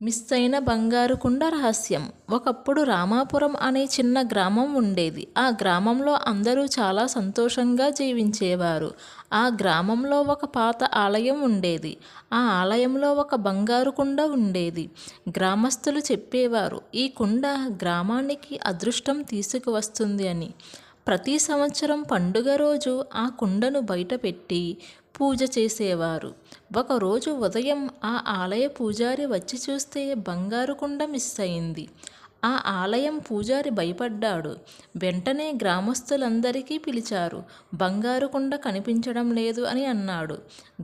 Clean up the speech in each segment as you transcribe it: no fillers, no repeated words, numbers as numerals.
Miss అయిన బంగారు కుండ రహస్యం. ఒకప్పుడు రామాపురం అనే చిన్న గ్రామం ఉండేది. ఆ గ్రామంలో అందరూ చాలా సంతోషంగా జీవించేవారు. ఆ గ్రామంలో ఒక పాత ఆలయం ఉండేది. ఆ ఆలయంలో ఒక బంగారు కుండ ఉండేది. గ్రామస్తులు చెప్పేవారు, ఈ కుండ గ్రామానికి అదృష్టం తీసుకువస్తుంది అని. ప్రతి సంవత్సరం పండుగ రోజు ఆ కుండను బయటపెట్టి పూజ చేసేవారు. ఒకరోజు ఉదయం ఆ ఆలయ పూజారి వచ్చి చూస్తే బంగారు కుండ మిస్ అయింది. ఆ ఆలయం పూజారి భయపడ్డాడు. వెంటనే గ్రామస్తులందరికీ పిలిచారు. బంగారు కుండ కనిపించడం లేదు అని అన్నాడు.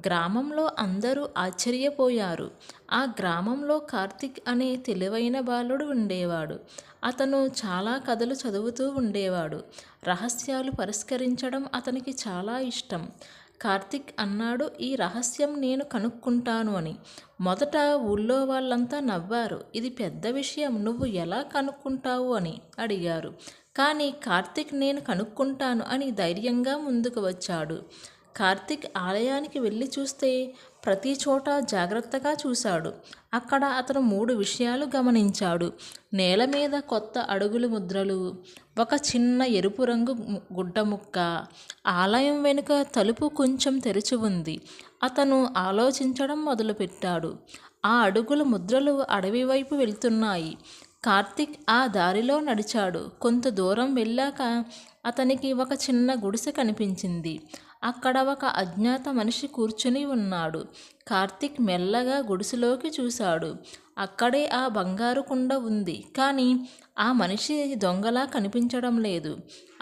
గ్రామంలో అందరూ ఆశ్చర్యపోయారు. ఆ గ్రామంలో కార్తిక్ అనే తెలివైన బాలుడు ఉండేవాడు. అతను చాలా కథలు చదువుతూ ఉండేవాడు. రహస్యాలు పరిష్కరించడం అతనికి చాలా ఇష్టం. కార్తిక్ అన్నాడు, ఈ రహస్యం నేను కనుక్కుంటాను అని. మొదట ఊళ్ళో వాళ్ళంతా నవ్వారు. ఇది పెద్ద విషయం, నువ్వు ఎలా కనుక్కుంటావు అని అడిగారు. కానీ కార్తిక్ నేను కనుక్కుంటాను అని ధైర్యంగా ముందుకు వచ్చాడు. కార్తిక్ ఆలయానికి వెళ్ళి చూస్తే ప్రతి చోట జాగ్రత్తగా చూశాడు. అక్కడ అతను 3 విషయాలు గమనించాడు. నేల మీద కొత్త అడుగుల ముద్రలు, ఒక చిన్న ఎరుపు రంగు గుడ్డ ముక్క, ఆలయం వెనుక తలుపు కొంచెం తెరిచి ఉంది. అతను ఆలోచించడం మొదలుపెట్టాడు. ఆ అడుగుల ముద్రలు అడవి వైపు వెళ్తున్నాయి. కార్తిక్ ఆ దారిలో నడిచాడు. కొంత దూరం వెళ్ళాక అతనికి ఒక చిన్న గుడిసె కనిపించింది. అక్కడ ఒక అజ్ఞాత మనిషి కూర్చుని ఉన్నాడు. కార్తిక్ మెల్లగా గుడిసెలోకి చూశాడు. అక్కడే ఆ బంగారు కుండ ఉంది. కానీ ఆ మనిషి దొంగలా కనిపించడం లేదు.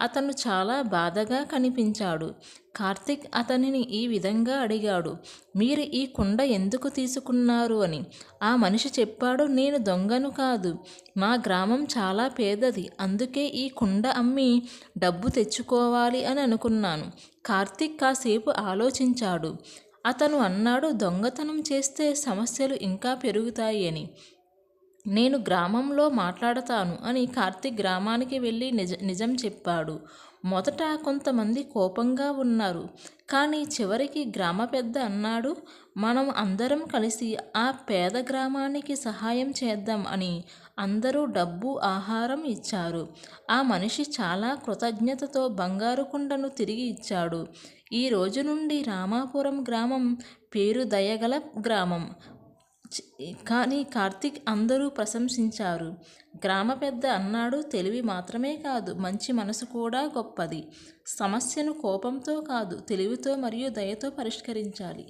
అతను చాలా బాధగా కనిపించాడు. కార్తిక్ అతనిని ఈ విధంగా అడిగాడు, మీరు ఈ కుండ ఎందుకు తీసుకున్నారు అని. ఆ మనిషి చెప్పాడు, నేను దొంగను కాదు. మా గ్రామం చాలా పేదది, అందుకే ఈ కుండ అమ్మి డబ్బు తెచ్చుకోవాలి అని అనుకున్నాను. కార్తిక్ కాసేపు ఆలోచించాడు. అతను అన్నాడు, దొంగతనం చేస్తే సమస్యలు ఇంకా పెరుగుతాయి అని. నేను గ్రామంలో మాట్లాడతాను అని కార్తిక్ గ్రామానికి వెళ్ళి నిజం చెప్పాడు. మొదట కొంతమంది కోపంగా ఉన్నారు. కానీ చివరికి గ్రామ పెద్ద అన్నాడు, మనం అందరం కలిసి ఆ పేద గ్రామానికి సహాయం చేద్దాం అని. అందరూ డబ్బు, ఆహారం ఇచ్చారు. ఆ మనిషి చాలా కృతజ్ఞతతో బంగారు కుండను తిరిగి ఇచ్చాడు. ఈ రోజు నుండి రామాపురం గ్రామం పేరు దయగల గ్రామం. కానీ కార్తిక్ అందరూ ప్రశంసించారు. గ్రామ పెద్ద అన్నాడు, తెలివి మాత్రమే కాదు, మంచి మనసు కూడా గొప్పది. సమస్యను కోపంతో కాదు, తెలివితో మరియు దయతో పరిష్కరించాలి.